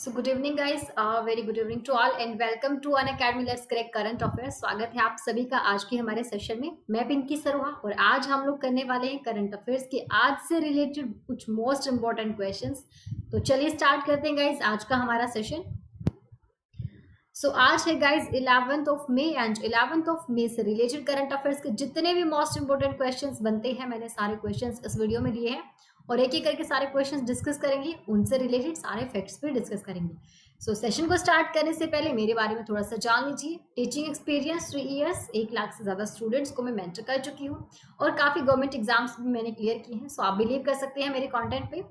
So good evening guys, very good evening to all and welcome to Unacademy let's crack current affairs. स्वागत है आप सभी का आज के हमारे सेशन में। मैं पिंकी सरोहा और आज हम लोग करने वाले हैं करंट अफेयर्स के आज से रिलेटेड कुछ मोस्ट इंपॉर्टेंट क्वेश्चंस। तो चलिए स्टार्ट करते हैं गाइस आज का हमारा सेशन। आज है guys 11th of May and 11th of May से रिलेटेड करंट अफेयर्स के जितने भी मोस्ट इंपोर्टेंट क्वेश्चंस बनते हैं मैंने सारे क्वेश्चंस इस वीडियो में लिए हैं और एक एक करके सारे क्वेश्चंस डिस्कस करेंगे, उनसे रिलेटेड सारे फैक्ट्स भी डिस्कस करेंगे। सेशन को स्टार्ट करने से पहले मेरे बारे में थोड़ा सा जान लीजिए। टीचिंग एक्सपीरियंस 3 ईयर्स, 1 लाख से ज़्यादा स्टूडेंट्स को मैं मेंटर कर चुकी हूँ और काफ़ी गवर्नमेंट एग्जाम्स भी मैंने क्लियर किए हैं। आप बिलीव कर सकते हैं मेरे कॉन्टेंट पे।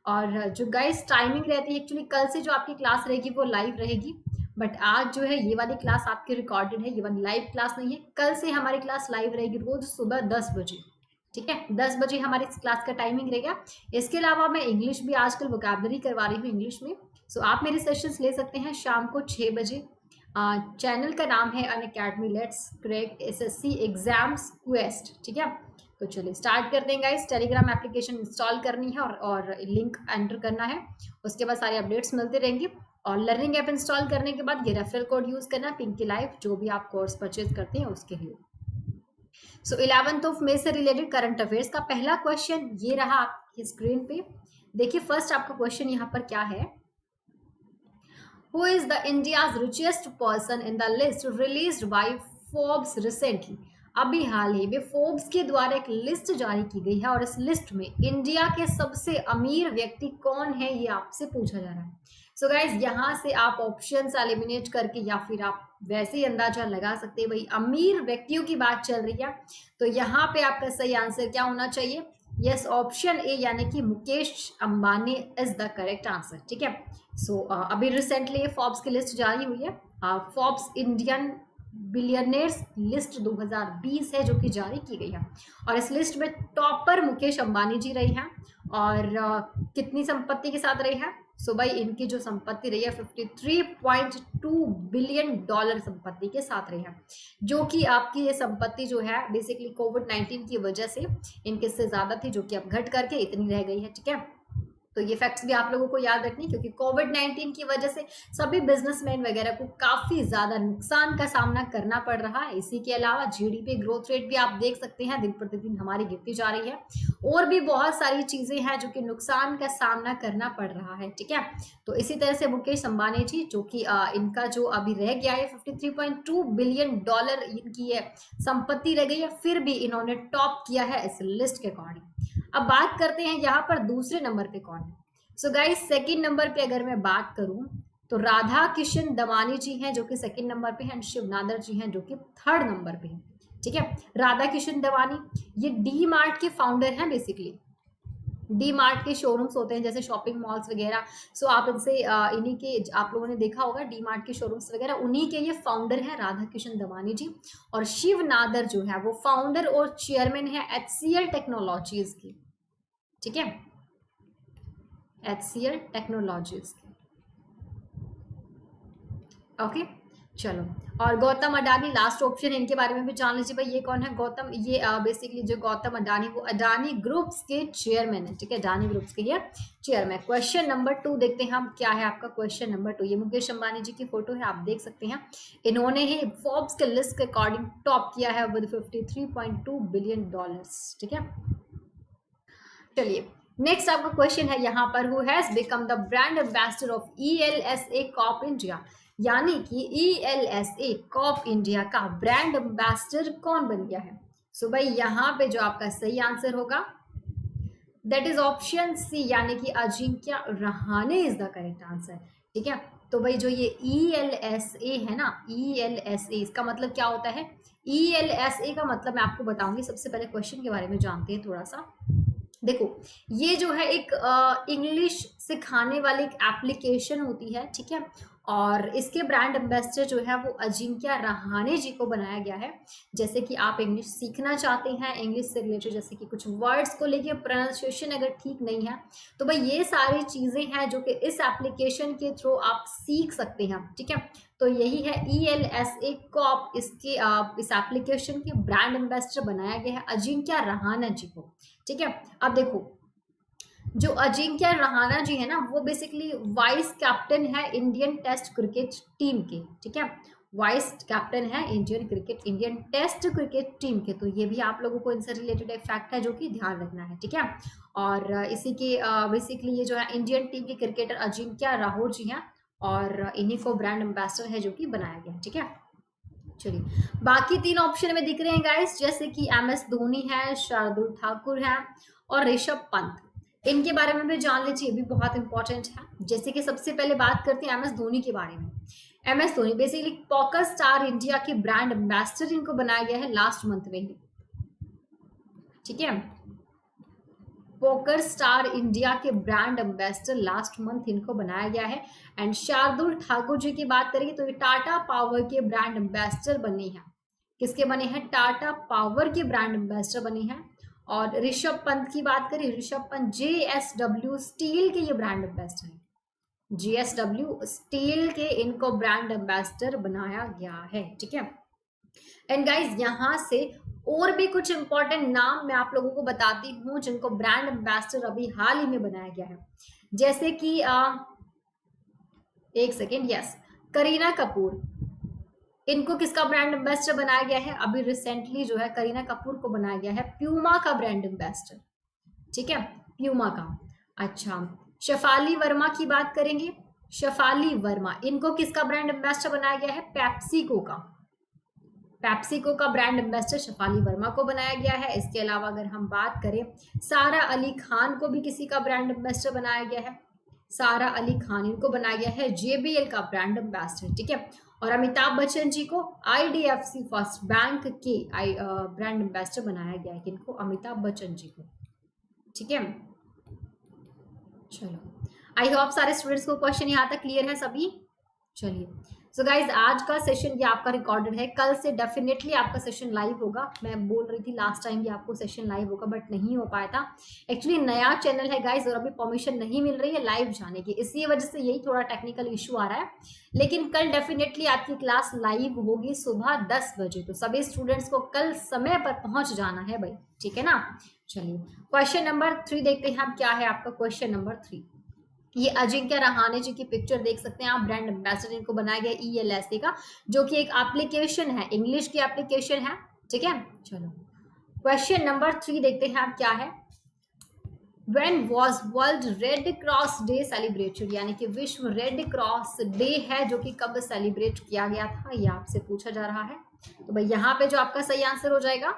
और जो गाइज टाइमिंग रहती है, एक्चुअली कल से जो आपकी क्लास रहेगी वो लाइव रहेगी, बट आज जो है ये वाली क्लास आपकी रिकॉर्डेड है, ये वाली लाइव क्लास नहीं है। कल से हमारी क्लास लाइव रहेगी रोज सुबह 10 बजे। ठीक है, 10 बजे हमारी इस क्लास का टाइमिंग रहेगा। इसके अलावा मैं इंग्लिश भी आजकल वोकैबुलरी करवा रही हूँ इंग्लिश में। आप मेरे सेशंस ले सकते हैं शाम को 6 बजे। चैनल का नाम है Unacademy let's crack SSC exams quest. ठीक है, तो चलिए स्टार्ट करते हैं गाइस। टेलीग्राम एप्लीकेशन इंस्टॉल करनी है और लिंक एंटर करना है, उसके बाद सारे अपडेट्स मिलते रहेंगे। और लर्निंग ऐप इंस्टॉल करने के बाद ये रेफरल कोड यूज करना, पिंकी लाइव, जो भी आप कोर्स परचेज करते हैं उसके लिए। 11th ऑफ मई से रिलेटेड करंट अफेयर्स का पहला क्वेश्चन ये रहा आपकी स्क्रीन पे। देखिए फर्स्ट आपका क्वेश्चन यहाँ पर क्या है। Who is the India's richest person in the list released by Forbes recently. अभी हाल ही में फोर्ब्स के द्वारा एक लिस्ट जारी की गई है और इस लिस्ट में इंडिया के सबसे अमीर व्यक्ति कौन है ये आपसे पूछा जा रहा है। गाइज यहाँ से आप ऑप्शंस एलिमिनेट करके या फिर आप वैसे ही अंदाजा लगा सकते हैं, भाई अमीर व्यक्तियों की बात चल रही है तो यहाँ पे आपका सही आंसर क्या होना चाहिए। यस, ऑप्शन ए यानी कि Mukesh Ambani is the correct answer. ठीक है, अभी रिसेंटली फोर्ब्स की लिस्ट जारी हुई है। फोर्ब्स इंडियन बिलियनर्स लिस्ट 2020 है जो कि जारी की गई है और इस लिस्ट में टॉपर मुकेश अंबानी जी रही हैं और कितनी संपत्ति के साथ रही है। भाई इनकी जो संपत्ति रही है 53.2 बिलियन डॉलर संपत्ति के साथ रही है, जो कि आपकी ये संपत्ति जो है बेसिकली कोविड-19 की वजह से इनके से ज्यादा थी, जो कि अब घट करके इतनी रह गई है। ठीक है, तो ये फैक्ट्स भी आप लोगों को याद रखनी, क्योंकि कोविड-19 की वजह से सभी बिजनेसमैन वगैरह को काफी ज्यादा नुकसान का सामना करना पड़ रहा है। इसी के अलावा जीडीपी ग्रोथ रेट भी आप देख सकते हैं दिन प्रतिदिन हमारी गिरती जा रही है और भी बहुत सारी चीजें हैं जो कि नुकसान का सामना करना पड़ रहा है। ठीक है, तो इसी तरह से मुकेश अंबानी जी जो कि इनका जो अभी रह गया है 53.2 बिलियन डॉलर इनकी ये संपत्ति रह गई है, फिर भी इन्होंने टॉप किया है इस लिस्ट के अकॉर्डिंग। अब बात करते हैं यहाँ पर दूसरे नंबर पे कौन है। गाइस सेकंड नंबर पे अगर मैं बात करूं तो राधा किशन दमानी जी हैं जो कि सेकंड नंबर पे हैं, शिव नादर जी हैं जो कि थर्ड नंबर पे हैं। ठीक है, राधा किशन दमानी ये डी मार्ट के फाउंडर हैं। बेसिकली डी मार्ट के शोरूम्स होते हैं जैसे शॉपिंग मॉल्स वगैरह, आप इनसे इन्हीं के आप लोगों ने देखा होगा डी मार्ट के शोरूम्स वगैरह, उन्हीं के ये फाउंडर हैं राधा किशन दमानी जी। और शिव नादर जो है वो फाउंडर और चेयरमैन है HCL टेक्नोलॉजीज की। ठीक है, HCL टेक्नोलॉजीज की। ओके, चलो। और गौतम अडानी लास्ट ऑप्शन, इनके बारे में भी जान लीजिए भाई ये कौन है। गौतम ये बेसिकली जो गौतम अडानी वो अडानी ग्रुप्स के चेयरमैन है। ठीक है, अडानी ग्रुप्स के ये चेयरमैन। क्वेश्चन नंबर 2 देखते हैं हम क्या है आपका क्वेश्चन नंबर 2। ये मुकेश अंबानी जी की फोटो है, आप देख सकते हैं। इन्होंने ही फोर्ब्स के लिस्ट के अकॉर्डिंग टॉप किया है विद 53.2 बिलियन डॉलर्स। ठीक है, चलिए नेक्स्ट आपका क्वेश्चन है यहाँ पर, who has become the brand ambassador of ELSA corp India. यानी कि ELSA कॉप इंडिया का ब्रांड एम्बेसडर कौन बन गया है। भाई यहाँ पे जो आपका सही आंसर होगा दैट इज ऑप्शन सी, यानी कि Ajinkya Rahane is the correct answer. ठीक है, तो भाई जो ये ELSA है ना, ELSA इसका मतलब क्या होता है। ELSA का मतलब मैं आपको बताऊंगी, सबसे पहले क्वेश्चन के बारे में जानते हैं थोड़ा सा। देखो ये जो है एक इंग्लिश सिखाने वाली एक एप्लीकेशन होती है। ठीक है, और इसके ब्रांड एम्बेसडर जो है वो अजिंक्य रहाणे जी को बनाया गया है। जैसे कि आप इंग्लिश सीखना चाहते हैं, इंग्लिश से रिलेटेड जैसे कि कुछ वर्ड्स को लेके प्रोनाउंसिएशन अगर ठीक नहीं है तो भाई ये सारी चीजें हैं जो कि इस एप्लीकेशन के थ्रू आप सीख सकते हैं। ठीक है, तो यही है ELSA कॉप, इसके इस एप्लीकेशन के ब्रांड एम्बेसडर बनाया गया है अजिंक्य रहाणे जी को। ठीक है, अब देखो जो अजिंक्य रहाणे जी है ना, वो बेसिकली वाइस कैप्टन है इंडियन टेस्ट क्रिकेट टीम के, ठीक है, वाइस कैप्टन है इंडियन टेस्ट क्रिकेट टीम के। तो ये भी आप लोगों को इनसे रिलेटेड एक फैक्ट है जो कि ध्यान रखना है, ठीक है। और इसी के बेसिकली ये जो है इंडियन टीम के क्रिकेटर अजिंक्य राहुल जी हैं, और इन्हीं को ब्रांड एम्बेसडर है जो कि बनाया गया, ठीक है। चलिए, बाकी 3 ऑप्शन में दिख रहे हैं गाइस, जैसे कि MS धोनी है, शार्दुल ठाकुर है और ऋषभ पंत। इनके बारे में भी जान लीजिए, ये भी बहुत इंपॉर्टेंट है। जैसे कि सबसे पहले बात करते हैं MS धोनी के बारे में। MS Dhoni basically poker star India के ब्रांड एम्बेसडर इनको बनाया गया है लास्ट मंथ में ही, ठीक है। पोकर स्टार इंडिया के ब्रांड एम्बेसडर लास्ट मंथ इनको बनाया गया है। एंड शार्दुल ठाकुर जी की बात करेंगे तो ये टाटा पावर के ब्रांड एम्बेसडर बने हैं। किसके बने हैं? टाटा पावर के ब्रांड एम्बेसडर बने हैं। और ऋषभ पंत की बात करें, ऋषभ पंत JSW स्टील के ये ब्रांड एम्बेसडर हैं। JSW स्टील के इनको ब्रांड एम्बेसडर बनाया गया है, ठीक है। एंड गाइज यहाँ से और भी कुछ इंपॉर्टेंट नाम मैं आप लोगों को बताती हूँ जिनको ब्रांड एम्बेसडर अभी हाल ही में बनाया गया है। जैसे कि एक सेकेंड, यस, करीना कपूर, इनको किसका ब्रांड एम्बेसडर बनाया गया है? अभी रिसेंटली जो है करीना कपूर को बनाया गया है प्यूमा का ब्रांड एम्बेसडर, ठीक है, प्यूमा का। अच्छा, शेफाली वर्मा की बात करेंगे, शेफाली वर्मा, इनको किसका ब्रांड एम्बेसडर बनाया गया है? पेप्सिको का। पेप्सिको का ब्रांड एम्बेसडर शेफाली वर्मा को बनाया गया है। इसके अलावा अगर हम बात करें, सारा अली खान को भी किसी का ब्रांड एम्बेसडर बनाया गया है। सारा अली खान, इनको बनाया गया है JBL का ब्रांड एम्बेसडर, ठीक है। और अमिताभ बच्चन जी को IDFC फर्स्ट बैंक के ब्रांड एम्बेसडर बनाया गया है। किनको? अमिताभ बच्चन जी को, ठीक है। चलो, आई होप सारे स्टूडेंट्स को क्वेश्चन यहाँ तक क्लियर है सभी। चलिए, सो गाइज आज का सेशन ये आपका रिकॉर्डेड है, कल से डेफिनेटली आपका सेशन लाइव होगा। मैं बोल रही थी लास्ट टाइम भी आपको सेशन लाइव होगा, बट नहीं हो पाया था। एक्चुअली नया चैनल है गाइज, और अभी परमिशन नहीं मिल रही है लाइव जाने की, इसी वजह से यही थोड़ा टेक्निकल इशू आ रहा है। लेकिन कल डेफिनेटली आपकी क्लास लाइव होगी सुबह 10 बजे, तो सभी स्टूडेंट्स को कल समय पर पहुंच जाना है भाई, ठीक है ना। चलिए, क्वेश्चन नंबर 3 देखते हैं आप, क्या है आपका क्वेश्चन नंबर 3। ये अजिंक्य रहाणे जी की पिक्चर देख सकते हैं आप, ब्रांड एम्बेसडर इनको बनाया गया ELSA का, जो कि एक एप्लीकेशन है, इंग्लिश की एप्लीकेशन है, ठीक है। चलो, क्वेश्चन नंबर 3 देखते हैं आप, क्या है। When was world red cross day celebrated, यानी कि विश्व रेड क्रॉस डे है जो कि कब सेलिब्रेट किया गया था, ये आपसे पूछा जा रहा है। तो भाई यहाँ पे जो आपका सही आंसर हो जाएगा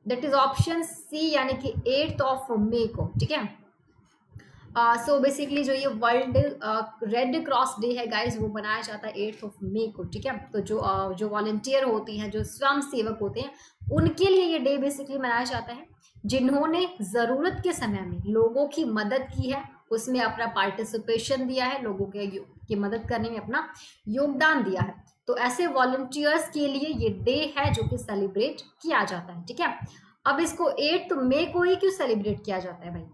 दैट इज ऑप्शन C, यानी कि 8 मई को, ठीक है। सो बेसिकली जो ये वर्ल्ड रेड क्रॉस डे है गाइज, वो मनाया जाता है 8 मई को, ठीक है। तो जो वॉलंटियर होती हैं, जो स्वयं सेवक होते हैं, उनके लिए ये डे बेसिकली मनाया जाता है, जिन्होंने ज़रूरत के समय में लोगों की मदद की है, उसमें अपना पार्टिसिपेशन दिया है, लोगों की मदद करने में अपना योगदान दिया है। तो ऐसे वॉलंटियर्स के लिए ये डे है जो कि सेलिब्रेट किया जाता है, ठीक है। अब इसको 8 मई को ही क्यों सेलिब्रेट किया जाता है भाई?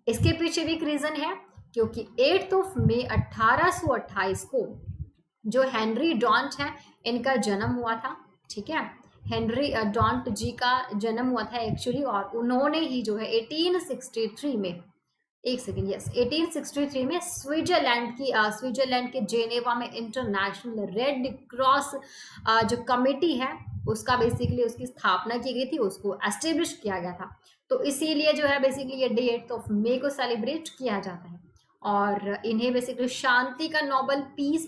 इसके पीछे भी एक रीजन है, क्योंकि 8 मई 1828 को जो हेनरी डॉन्ट है, इनका जन्म हुआ था, ठीक है। हेनरी डॉन्ट जी का जन्म हुआ था एक्चुअली, और उन्होंने ही जो है 1863 में, एक सेकेंड, यस, 1863 में स्विट्जरलैंड के जेनेवा में इंटरनेशनल रेड क्रॉस जो कमेटी है उसका बेसिकली उसकी स्थापना की गई थी, उसको एस्टेब्लिश किया गया था। तो इसीलिए जो है बेसिकली ये डे 8 मई को सेलिब्रेट किया जाता है। और इन्हें बेसिकली शांति का नोबेल पीस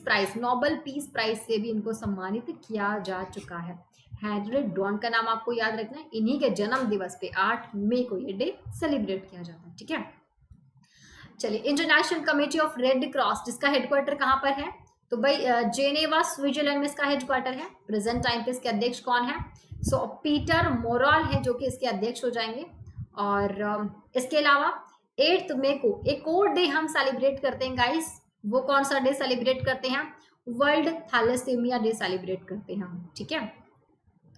प्राइज से भी इनको सम्मानित किया जा चुका है। हेनरी डॉन्ट का नाम आपको याद रखना है, इन्हीं के जन्म दिवस पे 8 मई को ये डे सेलिब्रेट किया जाता है, ठीक है। चलिए, international committee of red cross, जिसका हेडक्वार्टर कहाँ पर है? तो भाई जेनेवा स्विट्जरलैंड में इसका हेडक्वार्टर है। प्रेजेंट टाइम पे इसके अध्यक्ष कौन है? सो पीटर मोरल है जो कि इसके अध्यक्ष हो जाएंगे। और इसके अलावा 8 मई को एक और डे हम सेलिब्रेट करते हैं गाइस, वो कौन सा डे सेलिब्रेट करते हैं? वर्ल्ड थैलेसीमिया डे सेलिब्रेट करते हैं हम, ठीक है।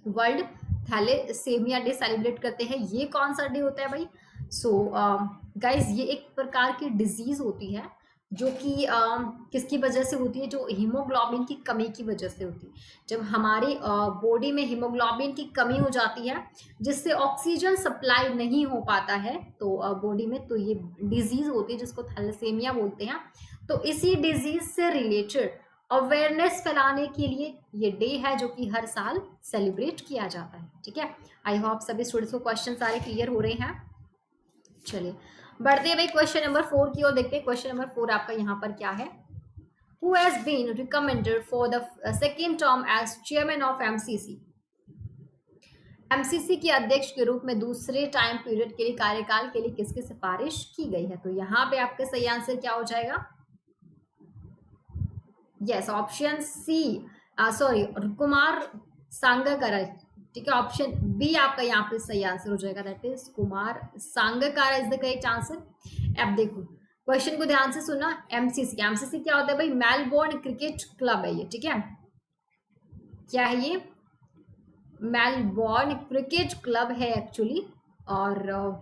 वर्ल्ड थैलेसीमिया डे सेलिब्रेट करते हैं। ये कौन सा डे होता है भाई? सो गाइज, ये एक प्रकार की डिजीज होती है जो कि किसकी वजह से होती है, जो हीमोग्लोबिन की कमी की वजह से होती है। जब हमारी बॉडी में हीमोग्लोबिन की कमी हो जाती है, जिससे ऑक्सीजन सप्लाई नहीं हो पाता है तो बॉडी में, तो ये डिजीज होती है जिसको थैलेसीमिया बोलते हैं। तो इसी डिजीज से रिलेटेड अवेयरनेस फैलाने के लिए ये डे है जो कि हर साल सेलिब्रेट किया जाता है। ठीक है, आई होप सभी स्टूडेंट्स को क्वेश्चन सारे क्लियर हो रहे हैं। चलिए बढ़ते हैं भाई क्वेश्चन नंबर 4 की ओर देखते हैं। क्वेश्चन नंबर 4 आपका यहाँ पर क्या है? Who has been recommended for the second term as chairman of MCC? MCC के अध्यक्ष के रूप में दूसरे टाइम पीरियड के लिए कार्यकाल के लिए किसकी सिफारिश की गई है? तो यहाँ पे आपका सही आंसर क्या हो जाएगा? Yes, option C, sorry, Kumar Sangakkara. ठीक है, ऑप्शन बी आपका यहाँ पे सही आंसर हो जाएगा, that is Kumar Sangakkara is the correct answer. अब देखो क्वेश्चन को ध्यान से सुना। एमसीसी, एमसीसी क्या होता है भाई? मेलबोर्न क्रिकेट क्लब है ये। ठीक है, क्या है ये? मेलबोर्न क्रिकेट क्लब है एक्चुअली। और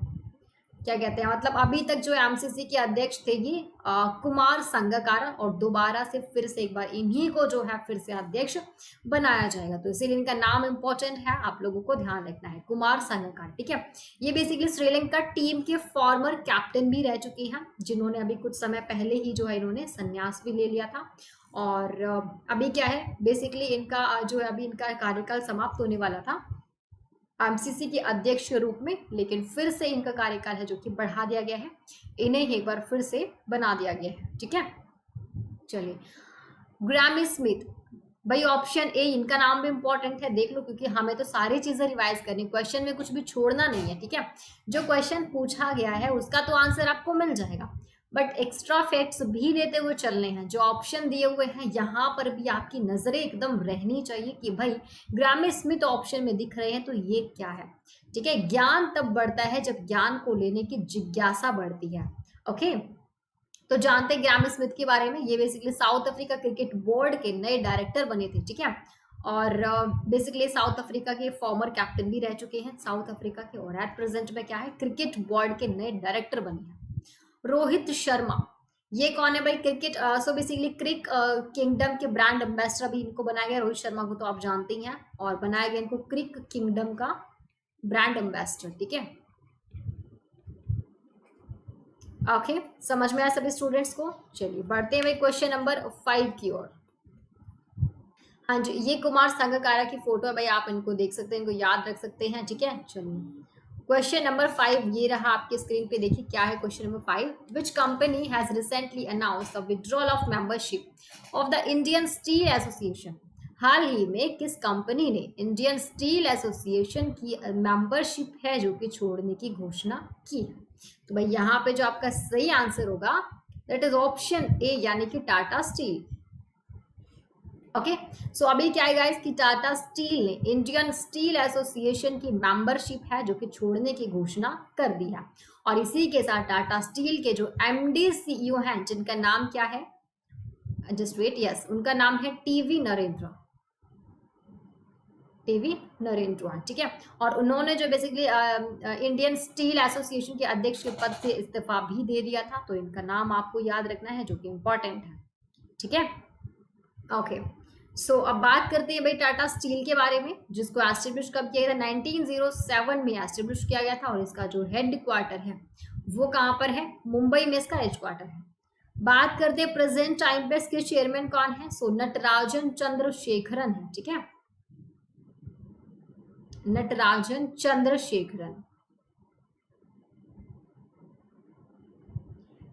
क्या कहते हैं, मतलब अभी तक जो एमसीसी के अध्यक्ष थे ये कुमार संगकारा, और दोबारा से फिर से एक बार इन्हीं को जो है फिर से अध्यक्ष बनाया जाएगा। तो इसीलिए इनका नाम इंपॉर्टेंट है, आप लोगों को ध्यान रखना है, कुमार संगकारा। ठीक है, ये बेसिकली श्रीलंका टीम के फॉर्मर कैप्टन भी रह चुके हैं, जिन्होंने अभी कुछ समय पहले ही जो है इन्होंने संन्यास भी ले लिया था। और अभी क्या है, बेसिकली इनका जो है अभी इनका कार्यकाल समाप्त होने वाला था एमसीसी के अध्यक्ष के रूप में, लेकिन फिर से इनका कार्यकाल है जो कि बढ़ा दिया गया है, इन्हें एक बार फिर से बना दिया गया है। ठीक है, चलिए ग्रैमी स्मिथ भाई, ऑप्शन ए, इनका नाम भी इंपॉर्टेंट है, देख लो, क्योंकि हमें तो सारी चीजें रिवाइज करनी, क्वेश्चन में कुछ भी छोड़ना नहीं है। ठीक है, जो क्वेश्चन पूछा गया है उसका तो आंसर आपको मिल जाएगा, बट एक्स्ट्रा फैक्ट्स भी लेते हुए चलने हैं। जो ऑप्शन दिए हुए हैं यहाँ पर भी आपकी नजरें एकदम रहनी चाहिए कि भाई ग्रैमी स्मिथ ऑप्शन में दिख रहे हैं तो ये क्या है। ठीक है, ज्ञान तब बढ़ता है जब ज्ञान को लेने की जिज्ञासा बढ़ती है। ओके, तो जानते हैं ग्रैमी स्मिथ के बारे में। ये basically south Africa cricket board के नए डायरेक्टर बने थे। ठीक है, और बेसिकली साउथ अफ्रीका के फॉर्मर कैप्टन भी रह चुके हैं साउथ अफ्रीका के, और एट प्रेजेंट में क्या है, क्रिकेट बोर्ड के नए डायरेक्टर बने हैं। रोहित शर्मा, ये कौन है भाई? क्रिकेट, सो बेसिकली क्रिक किंगडम के ब्रांड एम्बेसडर भी इनको बनाया गया। रोहित शर्मा को तो आप जानते ही हैं, और बनाया गया इनको क्रिक किंगडम का ब्रांड एम्बेसडर। ठीक है, ओके, समझ में आया सभी स्टूडेंट्स को? चलिए बढ़ते हैं भाई क्वेश्चन नंबर 5 की ओर। हाँ जी, ये कुमार संगकारा की फोटो है भाई, आप इनको देख सकते हैं, इनको याद रख सकते हैं। ठीक है, चलिए क्वेश्चन नंबर 5 ये रहा आपके स्क्रीन पे, देखिए क्या है question number 5। Which company has recently announced the withdrawal of membership of the Indian steel association? हाल ही में किस कंपनी ने इंडियन स्टील एसोसिएशन की मेंबरशिप है जो कि छोड़ने की घोषणा की है? तो भाई यहाँ पे जो आपका सही आंसर होगा दैट इज ऑप्शन ए, यानी कि टाटा स्टील। ओके, सो अभी क्या है गाइस कि टाटा स्टील ने इंडियन स्टील एसोसिएशन की मेंबरशिप है जो कि छोड़ने की घोषणा कर दी है। और इसी के साथ टाटा स्टील के जो एमडी सीईओ हैं, जिनका नाम क्या है, जस्ट वेट, यस, उनका नाम है टीवी नरेंद्र, टीवी नरेंद्र। ठीक है, और उन्होंने जो बेसिकली इंडियन स्टील एसोसिएशन के अध्यक्ष के पद से इस्तीफा भी दे दिया था। तो इनका नाम आपको याद रखना है, जो कि इंपॉर्टेंट है। ठीक है, ओके, सो अब बात करते हैं भाई टाटा स्टील के बारे में, जिसको एस्टेब्लिश कब किया गया था? 1907 में एस्टेब्लिश किया गया था, और इसका जो हेड क्वार्टर है वो कहाँ पर है? मुंबई में इसका हेड क्वार्टर है। बात करते हैं प्रेजेंट टाइम पे इसके चेयरमैन कौन है? सो नटराजन चंद्रशेखरन है। ठीक है, नटराजन चंद्रशेखरन।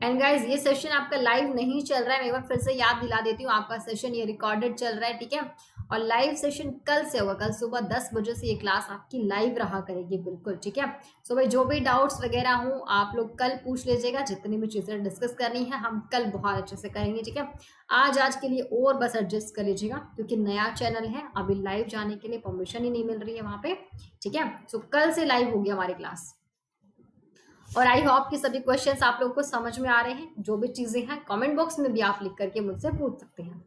एंड गाइज ये सेशन आपका लाइव नहीं चल रहा है, मैं एक बार फिर से याद दिला देती हूँ, आपका सेशन ये रिकॉर्डेड चल रहा है। ठीक है, और लाइव सेशन कल से होगा, कल सुबह 10 बजे से ये क्लास आपकी लाइव रहा करेगी, बिल्कुल। ठीक है, सो भाई जो भी डाउट्स वगैरह हो आप लोग कल पूछ लीजिएगा, जितनी भी चीजें डिस्कस करनी है हम कल बहुत अच्छे से करेंगे। ठीक है, आज के लिए और बस एडजस्ट कर लीजिएगा, क्योंकि नया चैनल है, अभी लाइव जाने के लिए परमिशन ही नहीं मिल रही है वहां पे। ठीक है, सो कल से लाइव होगी हमारी क्लास, और आई होप कि सभी क्वेश्चंस आप लोगों को समझ में आ रहे हैं। जो भी चीजें हैं कमेंट बॉक्स में भी आप लिख करके मुझसे पूछ सकते हैं।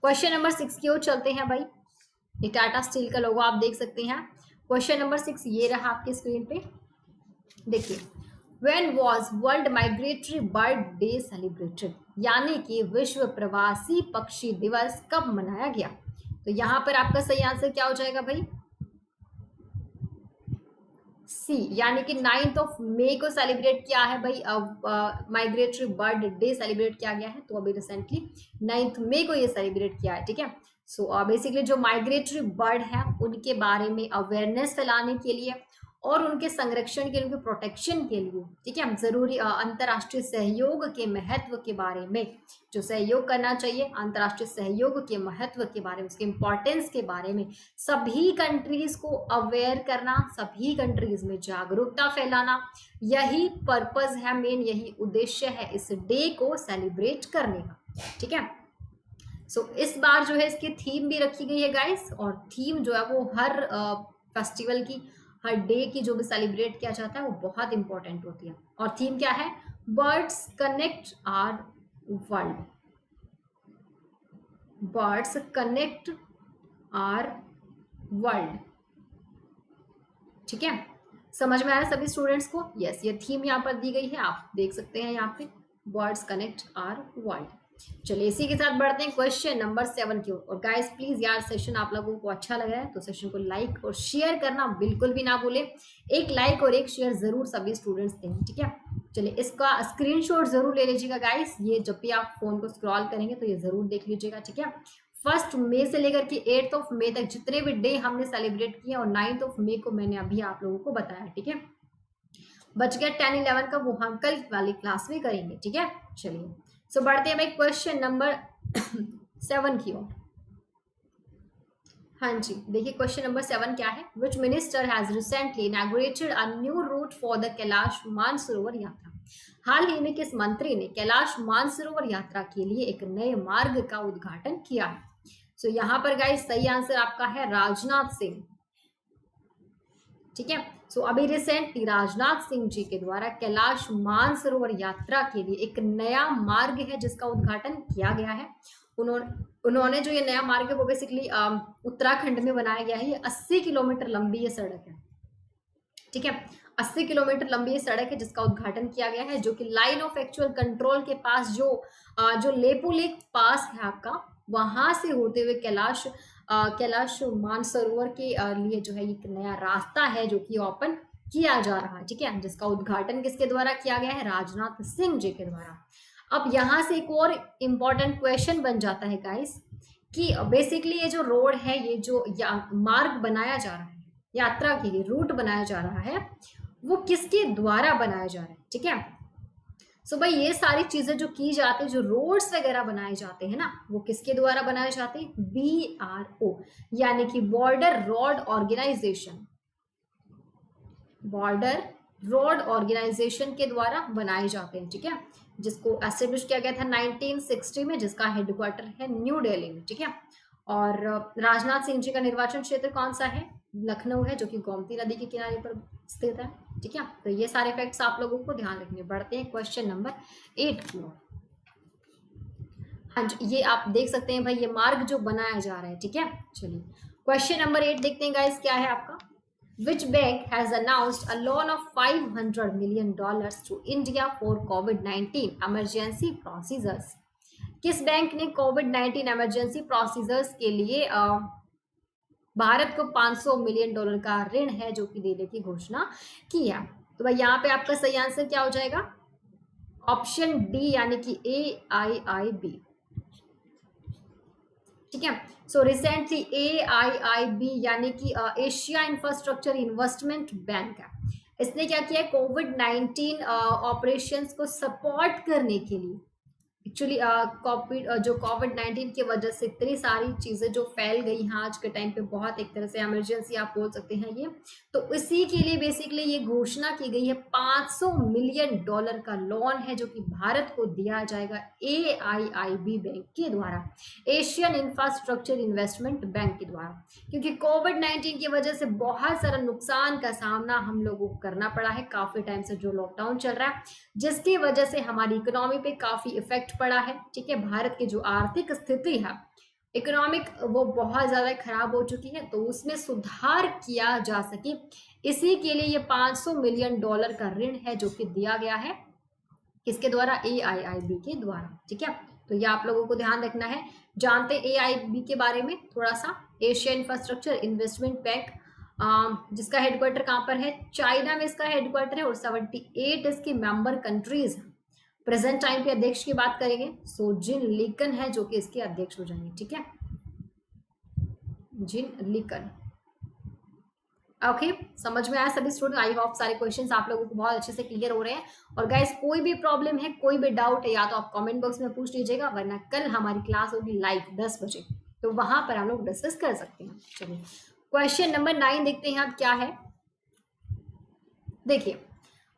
क्वेश्चन नंबर 6 की ओर चलते हैं भाई। ये टाटा स्टील का लोगो आप देख सकते हैं। क्वेश्चन नंबर 6 ये रहा आपकी स्क्रीन पे, देखिए When was world migratory bird day celebrated, यानी कि विश्व प्रवासी पक्षी दिवस कब मनाया गया? तो यहाँ पर आपका सही आंसर क्या हो जाएगा भाई? सी, यानी कि 9 मई को सेलिब्रेट किया है भाई। माइग्रेटरी बर्ड डे सेलिब्रेट किया गया है, तो अभी रिसेंटली 9 मई को ये सेलिब्रेट किया है, ठीक है। सो बेसिकली जो माइग्रेटरी बर्ड है उनके बारे में अवेयरनेस फैलाने के लिए और उनके संरक्षण के लिए, उनके प्रोटेक्शन के लिए, ठीक है, जरूरी अंतर्राष्ट्रीय सहयोग के महत्व के बारे में, जो सहयोग करना चाहिए अंतर्राष्ट्रीय सहयोग के महत्व के बारे में, उसके इम्पोर्टेंस के बारे में सभी कंट्रीज को अवेयर करना, सभी कंट्रीज में जागरूकता फैलाना, यही पर्पस है, मेन यही उद्देश्य है इस डे को सेलिब्रेट करने का, ठीक है। सो इस बार जो है इसकी थीम भी रखी गई है गाइस, और थीम जो है वो हर फेस्टिवल की, हर डे की जो भी सेलिब्रेट किया जाता है वो बहुत इंपॉर्टेंट होती है। और थीम क्या है? Birds connect our world, birds connect our world, ठीक है। समझ में आया सभी स्टूडेंट्स को? यस, ये थीम यहाँ पर दी गई है, आप देख सकते हैं यहाँ पे, बर्ड्स कनेक्ट आवर वर्ल्ड। चलिए इसी के साथ बढ़ते हैं क्वेश्चन नंबर 7 की ओर। और गाइस प्लीज यार, सेशन आप लोगों को अच्छा लग रहा है तो सेशन को लाइक और शेयर करना बिल्कुल भी ना भूलें। एक लाइक और एक शेयर जरूर सभी स्टूडेंट्स देंगे, ठीक है। चलिए इसका स्क्रीनशॉट जरूर ले लीजिएगा गाइस, ये जब भी आप फोन को स्क्रॉल करेंगे तो ये जरूर देख लीजिएगा, ठीक है। 1 मई से लेकर के 8 मई तक जितने भी डे हमने सेलिब्रेट किए, और 9 मई को मैंने अभी आप लोगों को बताया, ठीक है। बच गया 10, 11 का, वो हम कल वाली क्लास में करेंगे, ठीक है। चलिए सो बढ़ते हैं भाई क्वेश्चन नंबर 7 की ओर। हाँ जी, देखिए क्वेश्चन नंबर 7 क्या है? Which minister has recently inaugurated a new route for the Kailash Mansarovar Yatra? हाल ही में किस मंत्री ने कैलाश मानसरोवर यात्रा के लिए एक नए मार्ग का उद्घाटन किया है? सो यहाँ पर गाइस सही आंसर आपका है राजनाथ सिंह, ठीक है। सो अभी रिसेंटली राजनाथ सिंह जी के द्वारा कैलाश मानसरोवर यात्रा के लिए एक नया मार्ग है जिसका उद्घाटन किया गया है। उन्होंने जो ये नया मार्ग है वो बेसिकली उत्तराखंड में बनाया गया है। ये 80 किलोमीटर लंबी ये सड़क है, ठीक है। 80 किलोमीटर लंबी ये सड़क है जिसका उद्घाटन किया गया है, जो कि लाइन ऑफ एक्चुअल कंट्रोल के पास जो लेपू लेक पास है आपका, वहां से होते हुए कैलाश मानसरोवर के लिए जो है एक नया रास्ता है जो कि ओपन किया जा रहा है, ठीक है। जिसका उद्घाटन किसके द्वारा किया गया है? राजनाथ सिंह जी के द्वारा। अब यहाँ से एक और इम्पोर्टेंट क्वेश्चन बन जाता है गाइस कि बेसिकली ये जो रोड है, ये जो मार्ग बनाया जा रहा है, यात्रा के लिए रूट बनाया जा रहा है, वो किसके द्वारा बनाया जा रहा है, ठीक है। सो भाई ये सारी चीजें जो की जाती है, जो रोड्स वगैरह बनाए जाते हैं ना, वो किसके द्वारा बनाए जाते हैं? BRO, यानी कि border road organisation, border road organisation के द्वारा बनाए जाते हैं, ठीक है। जिसको एस्टेब्लिश किया गया था 1960 में, जिसका हेडक्वार्टर है न्यू दिल्ली में, ठीक है। और राजनाथ सिंह जी का निर्वाचन क्षेत्र कौन सा है? लखनऊ है, जो कि गोमती नदी के किनारे पर स्थित है, ठीक है। तो ये सारे फैक्ट्स आप लोगों को ध्यान रखने। बढ़ते हैं क्वेश्चन नंबर 8 की ओर। हाँ जी, ये आप देख सकते हैं भाई, ये मार्ग जो बनाया जा रहा है, ठीक है। चलिए क्वेश्चन नंबर 8 देखते हैं गाइस, क्या है आपका? Which bank has announced a loan of $500 million to India for COVID-19 emergency procedures? किस बैंक ने COVID-19 इमरजेंसी प्रोसीजर्स के लिए भारत को $500 मिलियन का ऋण है जो कि देने की घोषणा की है? तो भाई यहाँ पे आपका सही आंसर क्या हो जाएगा? ऑप्शन डी, यानी कि AIIB, ठीक है। सो रिसेंटली AIIB यानी कि एशिया इंफ्रास्ट्रक्चर इन्वेस्टमेंट बैंक है, इसने क्या किया? COVID-19 ऑपरेशंस को सपोर्ट करने के लिए, एक्चुअली जो COVID-19 की वजह से इतनी सारी चीज़ें जो फैल गई हैं आज के टाइम पे, बहुत एक तरह से इमरजेंसी आप बोल सकते हैं ये, तो इसी के लिए बेसिकली ये घोषणा की गई है $500 मिलियन का लोन है जो कि भारत को दिया जाएगा AIIB बैंक के द्वारा, एशियन इंफ्रास्ट्रक्चर इन्वेस्टमेंट बैंक के द्वारा। क्योंकि COVID-19 की वजह से बहुत सारा नुकसान का सामना हम लोगों को करना पड़ा है, काफ़ी टाइम से जो लॉकडाउन चल रहा है, जिसकी वजह से हमारी इकोनॉमी पे काफ़ी इफेक्ट पड़ा है, ठीक है। भारत की जो आर्थिक स्थिति है, इकोनॉमिक वो बहुत ज़्यादा खराब हो चुकी है, तो उसमें सुधार किया जा सके, इसी के लिए ये $500 मिलियन का ऋण है जो कि दिया गया है किसके द्वारा, AIIB के द्वारा। ठीक है, तो ये आप लोगों को ध्यान रखना है। जानते AIIB के बारे में थोड़ा सा। एशिया इंफ्रास्ट्रक्चर इन्वेस्टमेंट बैंक, जिसका हेडक्वार्टर कहाँ पर है, चाइना में इसका हेडक्वार्टर है, और 78 इसकी मेंबर कंट्रीज। प्रेजेंट टाइम पे अध्यक्ष की बात करेंगे, सो जिन लीकन है जो कि इसके अध्यक्ष हो जाएंगे। ठीक है, जिन लीकन। ओके, समझ में आया सभी स्टूडेंट? आई होप सारे क्वेश्चंस आप लोगों को बहुत अच्छे से क्लियर हो रहे हैं। और गाइस, कोई भी प्रॉब्लम है, कोई भी डाउट है, या तो आप कमेंट बॉक्स में पूछ लीजिएगा, वरना कल हमारी क्लास होगी लाइव 10 बजे, तो वहां पर हम लोग डिस्कस कर सकते हैं। चलिए क्वेश्चन नंबर 9 देखते हैं आप क्या है। देखिए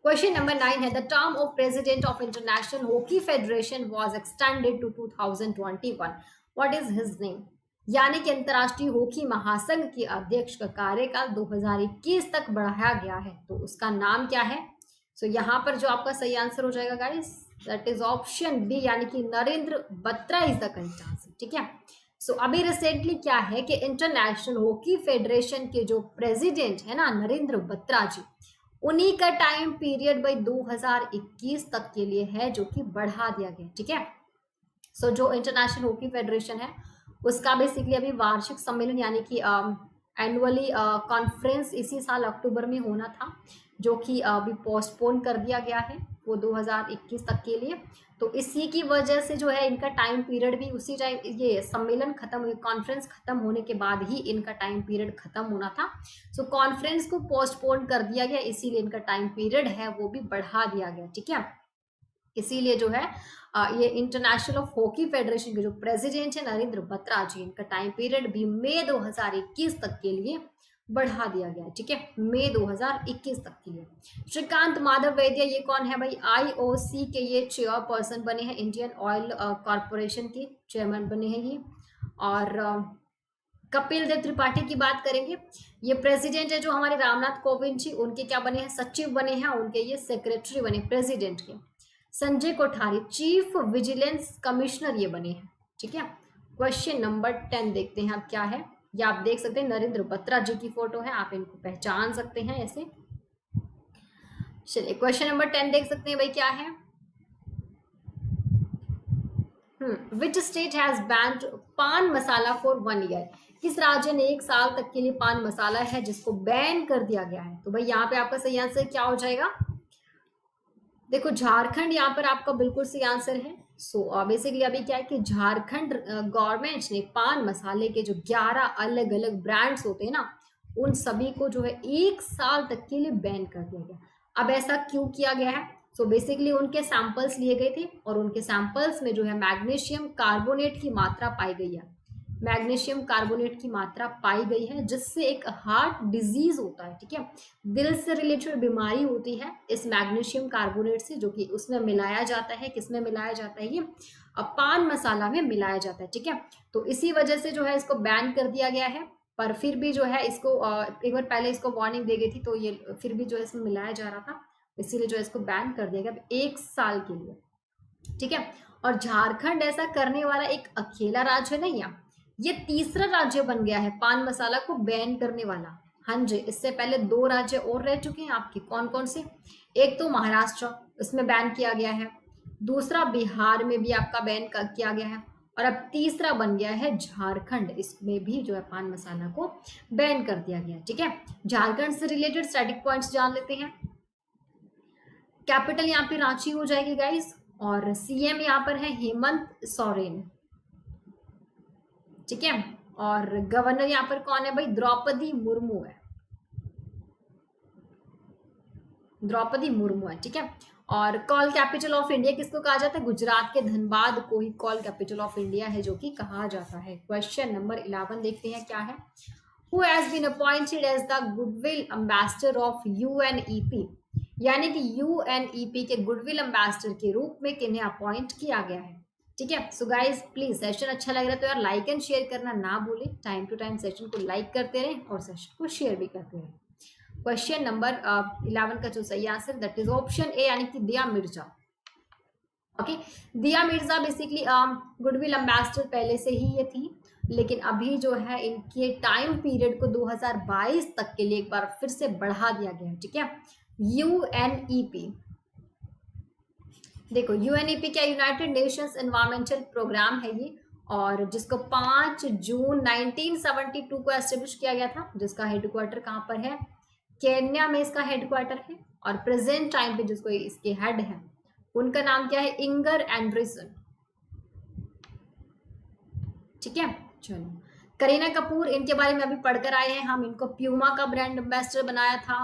क्वेश्चन नंबर 9 है, the term of president of international hockey federation was extended to 2021, what is his name? यानी कि अंतर्राष्ट्रीय हॉकी महासंघ के अध्यक्ष का कार्यकाल 2021 तक बढ़ाया गया है, तो उसका नाम क्या है? सो यहाँ पर जो आपका सही आंसर हो जाएगा guys, that is option B, यानी कि Narendra Batra is the correct answer. ठीक है, सो अभी रिसेंटली क्या है कि इंटरनेशनल हॉकी फेडरेशन के जो प्रेसिडेंट है ना, नरेंद्र बत्रा जी, उन्हीं का टाइम पीरियड भाई 2021 तक के लिए है, जो कि बढ़ा दिया गया। ठीक है, सो जो इंटरनेशनल हॉकी फेडरेशन है उसका बेसिकली अभी वार्षिक सम्मेलन यानी कि एनुअली कॉन्फ्रेंस इसी साल अक्टूबर में होना था, जो कि अभी पोस्टपोन कर दिया गया है वो 2021 तक के लिए। तो इसी की वजह से जो है इनका टाइम पीरियड भी उसी टाइम, ये सम्मेलन खत्म, कॉन्फ्रेंस खत्म होने के बाद ही इनका टाइम पीरियड खत्म होना था। सो कॉन्फ्रेंस को पोस्टपोन कर दिया गया, इसीलिए इनका टाइम पीरियड है वो भी बढ़ा दिया गया। ठीक है, इसीलिए जो है ये इंटरनेशनल ऑफ हॉकी फेडरेशन के जो प्रेसिडेंट है नरेंद्र बत्रा जी, इनका टाइम पीरियड भी मई 2021 तक के लिए बढ़ा दिया गया है। ठीक है, मई 2021 तक के लिए। श्रीकांत माधव वैद्य, ये कौन है भाई? IOC के ये चेयरपर्सन बने हैं, इंडियन ऑयल कॉरपोरेशन के चेयरमैन बने हैं ये। और कपिल देव त्रिपाठी की बात करेंगे, ये प्रेसिडेंट है जो हमारे रामनाथ कोविंद जी, उनके क्या बने हैं? सचिव बने हैं, उनके ये सेक्रेटरी बने प्रेसिडेंट के। Sanjay Kothari chief vigilance commissioner ये बने हैं। ठीक है, क्वेश्चन नंबर 10 देखते हैं आप क्या है। ये आप देख सकते हैं नरेंद्र बत्रा जी की फोटो है, आप इनको पहचान सकते हैं ऐसे। चलिए क्वेश्चन नंबर 10 देख सकते हैं भाई क्या है। विच स्टेट हैज बैंड पान मसाला फॉर 1 ईयर? किस राज्य ने 1 साल तक के लिए पान मसाला है जिसको बैन कर दिया गया है? तो भाई यहाँ पे आपका सही आंसर क्या हो जाएगा? देखो झारखंड यहाँ पर आपका बिल्कुल सही आंसर है। सो बेसिकली अभी क्या है कि झारखंड गवर्नमेंट ने पान मसाले के जो 11 अलग अलग ब्रांड्स होते हैं ना, उन सभी को जो है 1 साल तक के लिए बैन कर दिया गया। अब ऐसा क्यों किया गया है? सो बेसिकली उनके सैंपल्स लिए गए थे और उनके सैंपल्स में जो है मैग्नीशियम कार्बोनेट की मात्रा पाई गई है, मैग्नीशियम कार्बोनेट की मात्रा पाई गई है, जिससे एक हार्ट डिजीज होता है। ठीक है, दिल से रिलेटेड बीमारी होती है इस मैग्नीशियम कार्बोनेट से, जो कि उसमें मिलाया जाता है। किसमें मिलाया जाता है? ये पान मसाला में मिलाया जाता है। ठीक है, तो इसी वजह से जो है इसको बैन कर दिया गया है। पर फिर भी जो है इसको एक बार पहले इसको वार्निंग दे गई थी, तो ये फिर भी जो है इसमें मिलाया जा रहा था, इसीलिए जो है इसको बैन कर दिया गया 1 साल के लिए। ठीक है, और झारखंड ऐसा करने वाला एक अकेला राज्य नहीं है, ये तीसरा राज्य बन गया है पान मसाला को बैन करने वाला। हाँ जी, इससे पहले 2 राज्य और रह चुके हैं आपके। कौन कौन से? एक तो महाराष्ट्र, इसमें बैन किया गया है। दूसरा बिहार में भी आपका बैन किया गया है, और अब तीसरा बन गया है झारखंड, इसमें भी जो है पान मसाला को बैन कर दिया गया है। ठीक है, झारखंड से रिलेटेड स्टैटिक पॉइंट्स जान लेते हैं। कैपिटल यहाँ पे रांची हो जाएगी गाइस, और CM यहाँ पर है हेमंत सोरेन। ठीक है, और गवर्नर यहाँ पर कौन है भाई? द्रौपदी मुर्मू है, द्रौपदी मुर्मू है। ठीक है, और कॉल कैपिटल ऑफ इंडिया किसको कहा जाता है? गुजरात के धनबाद को ही कॉल कैपिटल ऑफ इंडिया है जो कि कहा जाता है। क्वेश्चन नंबर 11 देखते हैं क्या है। Who has been appointed as the goodwill ambassador of UNEP? यानी कि UNEP के गुडविल एम्बेसडर के रूप में किन्हें अपॉइंट किया गया है? ठीक है, सो गाइज प्लीज सेशन अच्छा लग रहा है तो यार लाइक एंड शेयर करना ना भूलें। टाइम टू टाइम सेशन को लाइक करते रहें और सेशन को शेयर भी करते रहें। क्वेश्चन नंबर 11 का जो सही answer that is option A, यानी कि दिया मिर्जा। ओके, दिया मिर्जा बेसिकली गुडविल एम्बेसडर पहले से ही ये थी, लेकिन अभी जो है इनके टाइम पीरियड को 2022 तक के लिए एक बार फिर से बढ़ा दिया गया है, ठीक है। यूएनईपी, देखो यूएनईपी क्या, यूनाइटेड नेशंस एनवायरमेंटल प्रोग्राम है ये, और जिसको 5 जून 1972 को एस्टेब्लिश किया गया था, जिसका हेडक्वार्टर कहाँ पर है, केन्या में इसका हेडक्वार्टर है। और प्रेजेंट टाइम पे जिसको इसके हेड है उनका नाम क्या है, इंगर एंडरसन, ठीक है। चलो, करीना कपूर, इनके बारे में अभी पढ़कर आए हैं हम, इनको प्यूमा का ब्रांड एम्बेसडर बनाया था।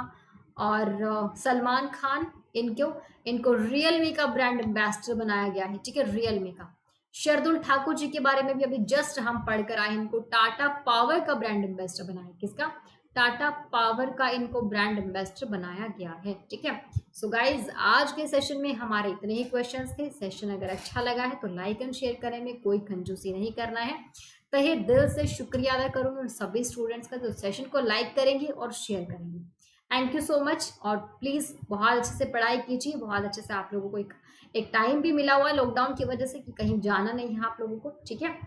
और सलमान खान, इनको रियलमी का ब्रांड एम्बेसडर बनाया गया है, ठीक है, रियलमी का। शरदुल ठाकुर जी के बारे में भी अभी जस्ट हम पढ़कर आए, इनको टाटा पावर का ब्रांड एम्बेसडर बनाया, किसका, टाटा पावर का इनको ब्रांड एम्बेसडर बनाया गया है, ठीक है। सो गाइज, आज के सेशन में हमारे इतने ही क्वेश्चंस थे। सेशन अगर अच्छा लगा है तो लाइक एंड शेयर करने में कोई कंजूसी नहीं करना है। तहे दिल से शुक्रिया अदा करूंगी उन सभी स्टूडेंट्स का जो सेशन को लाइक करेंगे और शेयर करेंगे। Thank you so much. और प्लीज़ बहुत अच्छे से पढ़ाई कीजिए, बहुत अच्छे से। आप लोगों को एक टाइम भी मिला हुआ है लॉकडाउन की वजह से कि कहीं जाना नहीं है आप लोगों को, ठीक है।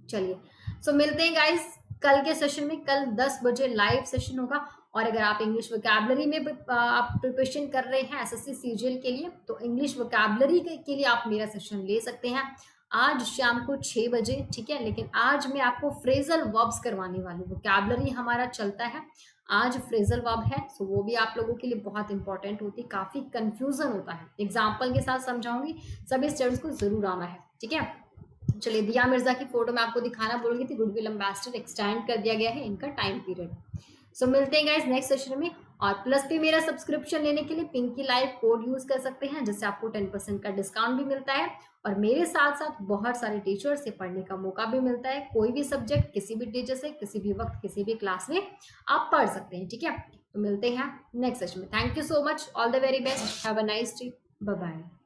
चलिए, सो मिलते हैं गाइस कल के सेशन में। कल 10 बजे लाइव सेशन होगा। और अगर आप इंग्लिश वोकैबुलरी में आप प्रिपरेशन कर रहे हैं एसएससी सीजीएल के लिए, तो इंग्लिश वोकैबुलरी के लिए आप मेरा सेशन ले सकते हैं आज शाम को 6 बजे, ठीक है। लेकिन आज मैं आपको फ्रेजल वर्ब्स करवाने वाली हूँ, वोकैबुलरी हमारा चलता है, आज फ्रेजल वर्ब है, सो वो भी आप लोगों के लिए बहुत इंपॉर्टेंट होती है। काफ़ी कंफ्यूजन होता है, एग्जाम्पल के साथ समझाऊंगी, सभी स्टूडेंट्स को जरूर आना है, ठीक है। चलिए, दिया मिर्जा की फोटो मैं आपको दिखाना बोल रही थी, गुडविल एम्बेसडर एक्सटेंड कर दिया गया है इनका टाइम पीरियड। सो मिलते हैं गाइस नेक्स्ट सेशन में। और प्लस पे मेरा सब्सक्रिप्शन लेने के लिए पिंकी लाइव कोड यूज कर सकते हैं, जिससे आपको 10% का डिस्काउंट भी मिलता है। और मेरे साथ साथ बहुत सारे टीचर से पढ़ने का मौका भी मिलता है। कोई भी सब्जेक्ट किसी भी टीचर से किसी भी वक्त किसी भी क्लास में आप पढ़ सकते हैं, ठीक है। तो मिलते हैं नेक्स्ट सेशन में। Thank you so much, all the very best, have a nice day, bye bye.